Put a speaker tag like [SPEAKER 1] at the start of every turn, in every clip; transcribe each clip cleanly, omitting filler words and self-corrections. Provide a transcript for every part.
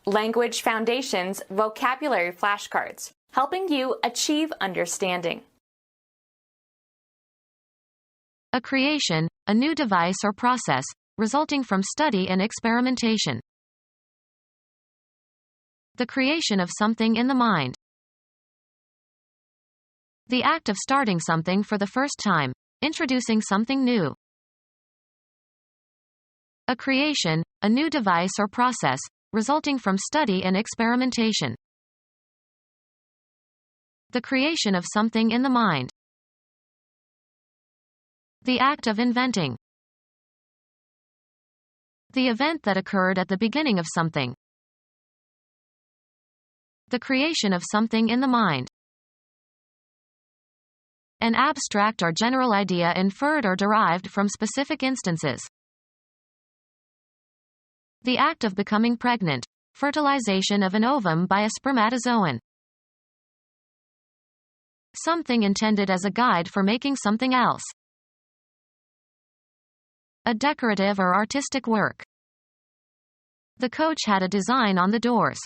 [SPEAKER 1] Language Foundations Vocabulary Flashcards, helping you achieve understanding.
[SPEAKER 2] A creation, a new device or process, resulting from study and experimentation. The creation of something in the mind. The act of starting something for the first time, introducing something new. A creation, a new device or process, resulting from study and experimentation. The creation of something in the mind. The act of inventing. The event that occurred at the beginning of something. The creation of something in the mind. An abstract or general idea inferred or derived from specific instances. The act of becoming pregnant. Fertilization of an ovum by a spermatozoan. Something intended as a guide for making something else. A decorative or artistic work. The coach had a design on the doors.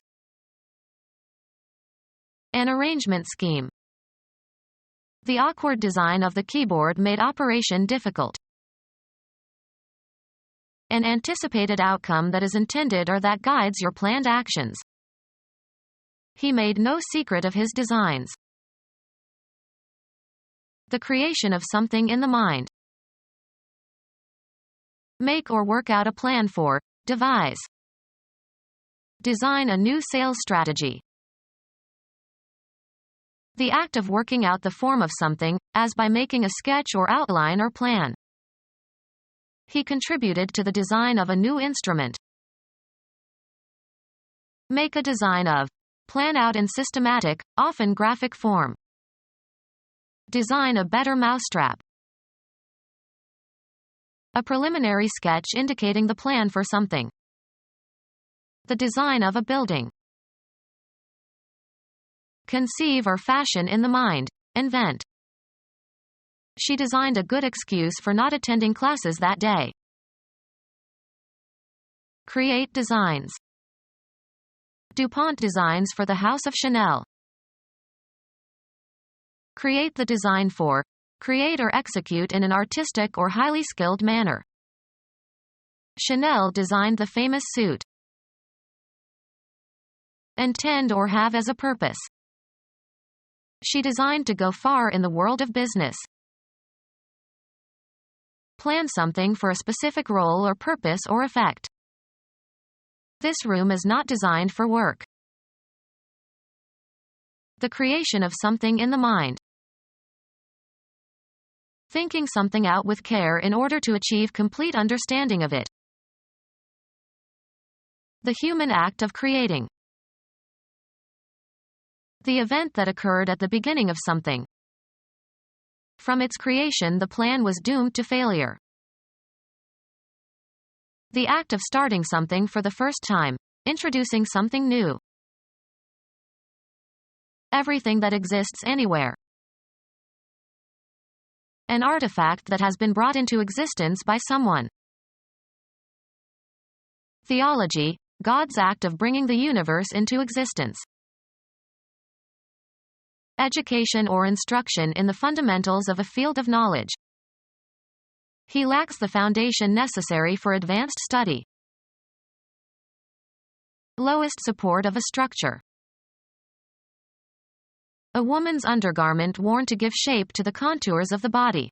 [SPEAKER 2] An arrangement scheme. The awkward design of the keyboard made operation difficult. An anticipated outcome that is intended or that guides your planned actions. He made no secret of his designs. The creation of something in the mind. Make or work out a plan for, devise. Design a new sales strategy. The act of working out the form of something, as by making a sketch or outline or plan. He contributed to the design of a new instrument. Make a design of. Plan out in systematic, often graphic form. Design a better mousetrap. A preliminary sketch indicating the plan for something. The design of a building. Conceive or fashion in the mind. Invent. She designed a good excuse for not attending classes that day. Create designs. DuPont designs for the House of Chanel. Create the design for. Create or execute in an artistic or highly skilled manner. Chanel designed the famous suit. Intend or have as a purpose. She designed to go far in the world of business. Plan something for a specific role or purpose or effect. This room is not designed for work. The creation of something in the mind. Thinking something out with care in order to achieve complete understanding of it. The human act of creating. The event that occurred at the beginning of something. From its creation, the plan was doomed to failure. The act of starting something for the first time, introducing something new. Everything that exists anywhere. An artifact that has been brought into existence by someone. Theology, God's act of bringing the universe into existence. Education or instruction in the fundamentals of a field of knowledge. He lacks the foundation necessary for advanced study. Lowest support of a structure. A woman's undergarment worn to give shape to the contours of the body.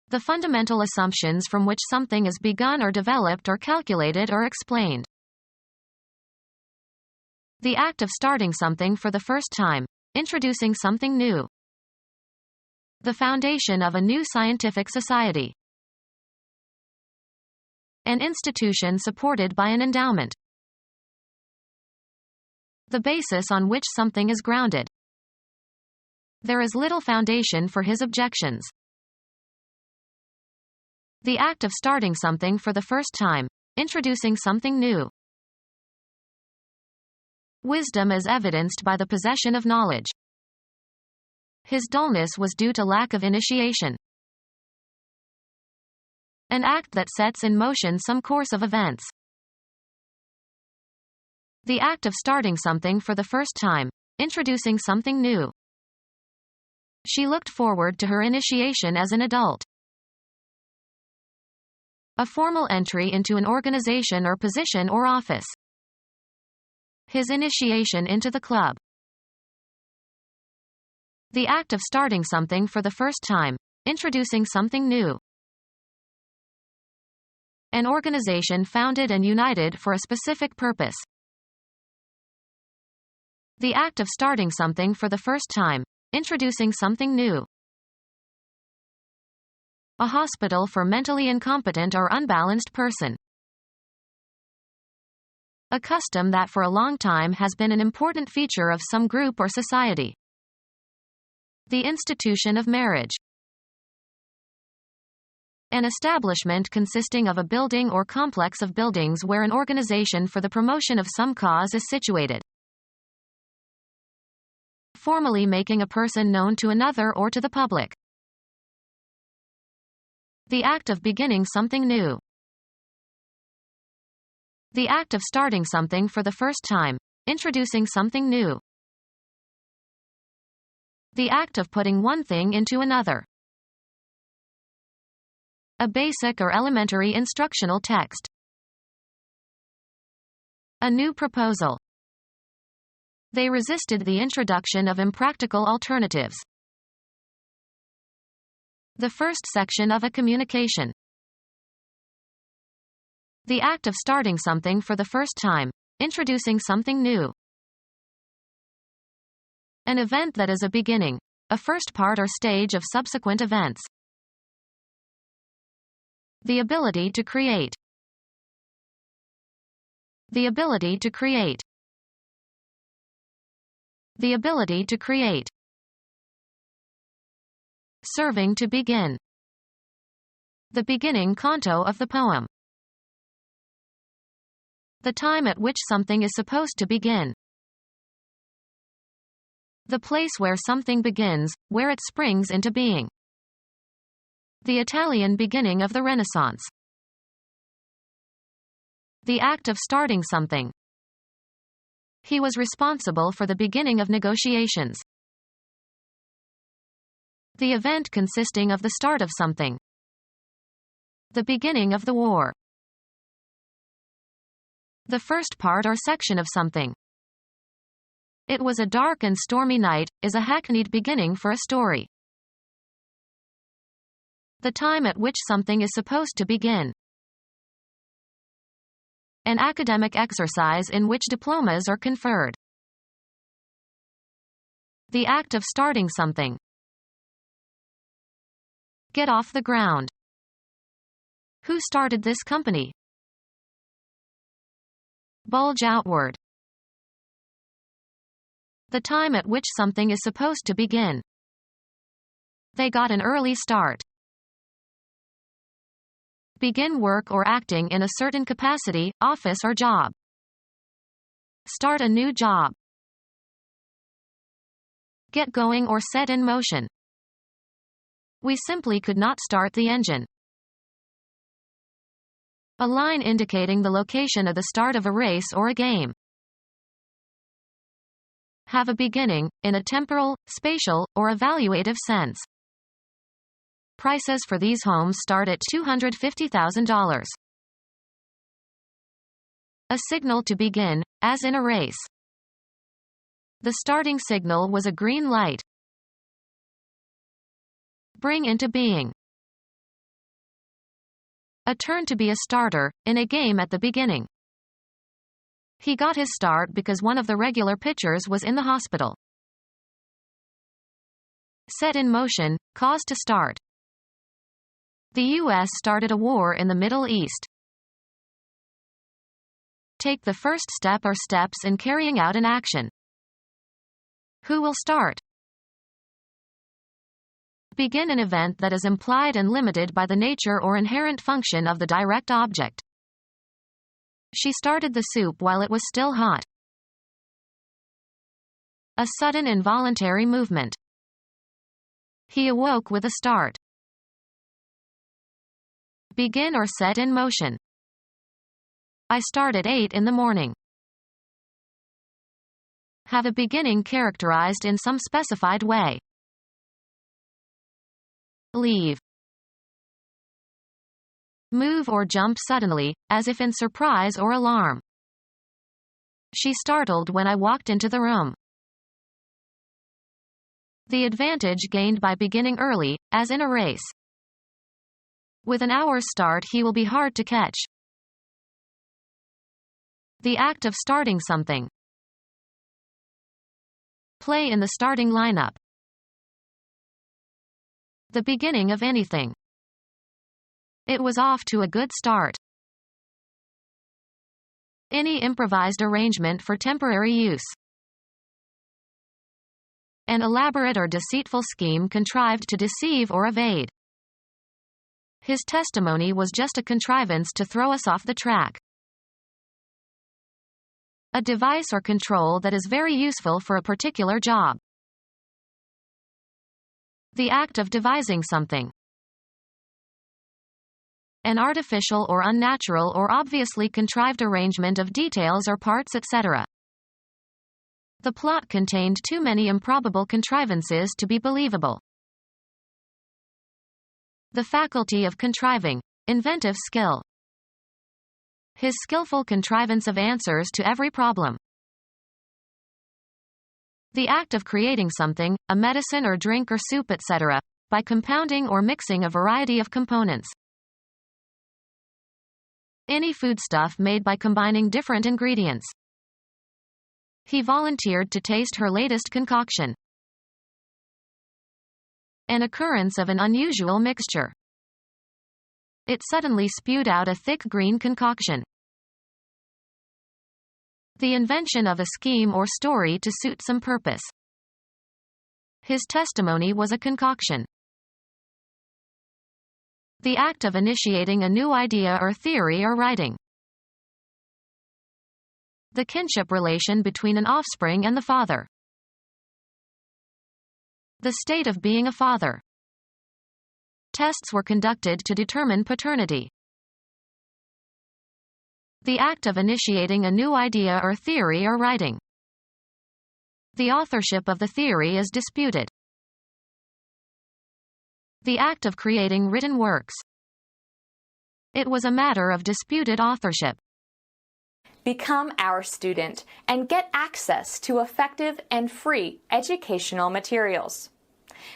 [SPEAKER 2] The fundamental assumptions from which something is begun or developed or calculated or explained. The act of starting something for the first time, introducing something new. The foundation of a new scientific society. An institution supported by an endowment. The basis on which something is grounded. There is little foundation for his objections. The act of starting something for the first time, introducing something new. Wisdom is evidenced by the possession of knowledge. His dullness was due to lack of initiation. An act that sets in motion some course of events. The act of starting something for the first time, introducing something new. She looked forward to her initiation as an adult. A formal entry into an organization or position or office. His initiation into the club. The act of starting something for the first time, introducing something new. An organization founded and united for a specific purpose. The act of starting something for the first time, introducing something new. A hospital for mentally incompetent or unbalanced person. A custom that for a long time has been an important feature of some group or society. The institution of marriage. An establishment consisting of a building or complex of buildings where an organization for the promotion of some cause is situated. Formally making a person known to another or to the public. The act of beginning something new. The act of starting something for the first time, introducing something new. The act of putting one thing into another. A basic or elementary instructional text. A new proposal. They resisted the introduction of impractical alternatives. The first section of a communication. The act of starting something for the first time, introducing something new. An event that is a beginning, a first part or stage of subsequent events. The ability to create. The ability to create. The ability to create. Serving to begin. The beginning canto of the poem. The time at which something is supposed to begin. The place where something begins, where it springs into being. The Italian beginning of the Renaissance. The act of starting something. He was responsible for the beginning of negotiations. The event consisting of the start of something. The beginning of the war. The first part or section of something. It was a dark and stormy night, is a hackneyed beginning for a story. The time at which something is supposed to begin. An academic exercise in which diplomas are conferred. The act of starting something. Get off the ground. Who started this company? Bulge outward. The time at which something is supposed to begin. They got an early start. Begin work or acting in a certain capacity, office or job. Start a new job. Get going or set in motion. We simply could not start the engine. A line indicating the location of the start of a race or a game. Have a beginning, in a temporal, spatial, or evaluative sense. Prices for these homes start at $250,000. A signal to begin, as in a race. The starting signal was a green light. Bring into being. A turn to be a starter, in a game at the beginning. He got his start because one of the regular pitchers was in the hospital. Set in motion, cause to start. The U.S. started a war in the Middle East. Take the first step or steps in carrying out an action. Who will start? Begin an event that is implied and limited by the nature or inherent function of the direct object. She started the soup while it was still hot. A sudden involuntary movement. He awoke with a start. Begin or set in motion. I start at 8 in the morning. Have a beginning characterized in some specified way. Leave. Move or jump suddenly, as if in surprise or alarm. She startled when I walked into the room. The advantage gained by beginning early, as in a race. With an hour's start he will be hard to catch. The act of starting something. Play in the starting lineup. The beginning of anything. It was off to a good start. Any improvised arrangement for temporary use. An elaborate or deceitful scheme contrived to deceive or evade. His testimony was just a contrivance to throw us off the track. A device or control that is very useful for a particular job. The act of devising something. An artificial or unnatural or obviously contrived arrangement of details or parts, etc. The plot contained too many improbable contrivances to be believable. The faculty of contriving. Inventive skill. His skillful contrivance of answers to every problem. The act of creating something, a medicine or drink or soup, etc., by compounding or mixing a variety of components. Any foodstuff made by combining different ingredients. He volunteered to taste her latest concoction. An occurrence of an unusual mixture. It suddenly spewed out a thick green concoction. The invention of a scheme or story to suit some purpose. His testimony was a concoction. The act of initiating a new idea or theory or writing. The kinship relation between an offspring and the father. The state of being a father. Tests were conducted to determine paternity. The act of initiating a new idea or theory or writing. The authorship of the theory is disputed. The act of creating written works. It was a matter of disputed authorship.
[SPEAKER 1] Become our student and get access to effective and free educational materials.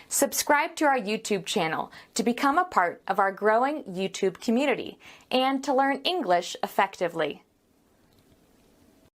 [SPEAKER 1] Subscribe to our YouTube channel to become a part of our growing YouTube community and to learn English effectively.